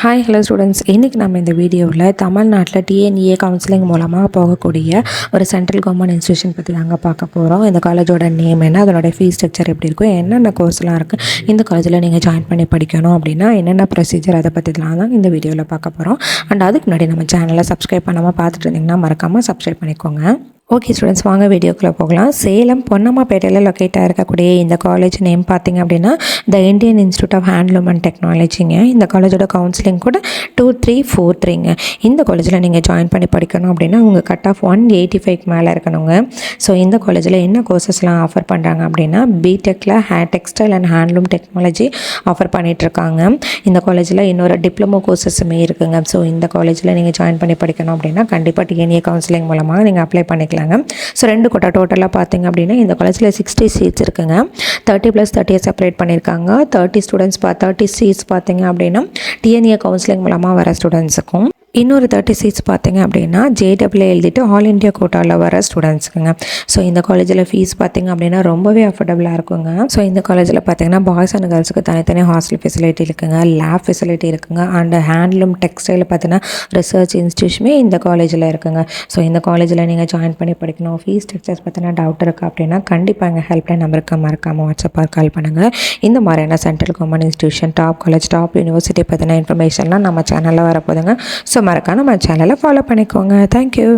Hi hello students, இன்றைக்கி நம்ம இந்த வீடியோவில் தமிழ்நாட்டில் டிஎன்இஏ கவுன்சிலிங் மூலமாக போகக்கூடிய ஒரு சென்ட்ரல் கவர்மெண்ட் இன்ஸ்டியூஷன் பற்றி தாங்க பார்க்க போகிறோம். இந்த காலேஜோட நேம் என்ன, அதனோட ஃபீஸ் ஸ்ட்ரக்சர் எப்படி இருக்கும், என்னென்ன கோர்ஸ்லாம் இருக்குது, இந்த காலேஜில் நீங்கள் ஜாயின் பண்ணி படிக்கணும் அப்படின்னா என்னென்ன ப்ரொசீஜர், அதை பற்றிலாம் தான் இந்த வீடியோவில் பார்க்க போகிறோம். அண்ட் அதுக்கு முன்னாடி நம்ம சேனலை சப்ஸ்கிரைப் பண்ணாமல் பார்த்துட்டு இருந்தீங்கன்னா மறக்காமல் சப்ஸ்கிரைப் பண்ணிக்கோங்க. ஓகே ஸ்டூடெண்ட்ஸ், வாங்க வீடியோக்குள்ளே போகலாம். சேலம் பொன்னம்மாப்பேட்டையில் லொக்கேட்டாக இருக்கக்கூடிய இந்த காலேஜ் நேம் பார்த்திங்க அப்படின்னா the Indian institute of handloom and டெக்னாலஜிங்க. இந்த காலேஜோட கவுன்சிலிங் கூட 2343ங்க. இந்த காலேஜில் நீங்கள் ஜாயின் பண்ணி படிக்கணும் அப்படின்னா உங்கள் கட் ஆஃப் 185 மேலே இருக்கணுங்க. ஸோ இந்த காலேஜில் என்ன கோர்சஸ்லாம் ஆஃபர் பண்ணுறாங்க அப்படின்னா பிடெக்கில் textile and handloom technology offer பண்ணிகிட்ருக்காங்க. இந்த காலேஜில் இன்னொரு டிப்ளமோ கோர்சஸுமே இருக்குங்க. ஸோ இந்த காலேஜில் நீங்கள் ஜாயின் பண்ணி படிக்கணும் அப்படின்னா கண்டிப்பாக டிஎன்ஏ கவுன்சிலிங் மூலமாக நீங்கள் அப்ளை பண்ணிக்கலாம். ஸோ 2 கோட்டா டோட்டலாக பார்த்தீங்க அப்படின்னா இந்த காலேஜில் 60 சீட்ஸ் இருக்குங்க. 30+30 செப்பரேட் பண்ணியிருக்காங்க. 30 சீட்ஸ் பார்த்தீங்க அப்படின்னா டிஎன்ஏ கவுன்சிலிங் மூலமாக வர ஸ்டூடெண்ட்ஸுக்கும், இன்னொரு 30 சீட்ஸ் பார்த்தீங்க அப்படின்னா ஜேடபிள்யூ எழுதிட்டு ஆல் இண்டியா கோட்டாவில் வர ஸ்டூடெண்ட்ஸுக்குங்க. ஸோ இந்த காலேஜில் ஃபீஸ் பார்த்தீங்க அப்படின்னா ரொம்பவே அஃபோர்டபுளாக இருக்குங்க. ஸோ இந்த காலேஜில் பார்த்தீங்கன்னா பாய்ஸ் அண்ட் கேர்ள்ஸுக்கு தனித்தனி ஹாஸ்டல் ஃபெசிலிட்டி இருக்குங்க, லேப் ஃபெசிலிட்டி இருக்குங்க. அண்ட் ஹேண்ட்லூம் டெக்ஸ்டைல் பார்த்தீங்கன்னா ரிசர்ச் இன்ஸ்டியூஷனுமே இந்த காலேஜில் இருக்குங்க. ஸோ இந்த காலேஜில் நீங்கள் ஜாயின் பண்ணி படிக்கணும், ஃபீஸ் ஸ்ட்ரக்சர்ஸ் பார்த்தீங்கன்னா டவுட் இருக்குது அப்படின்னா கண்டிப்பாக எங்கள் ஹெல்ப்லைன் நம்பருக்கு மறக்காமல் வாட்ஸ்அப்பாக கால் பண்ணுங்கள். இந்த மாதிரியான central government institution, top college, top university பற்றின இன்ஃபர்மேஷன்லாம் நம்ம சேனலில் வரப்போதுங்க. ஸோ மறக்காம நம்ம சேனலை ஃபாலோ பண்ணிக்கோங்க. தேங்க்யூ.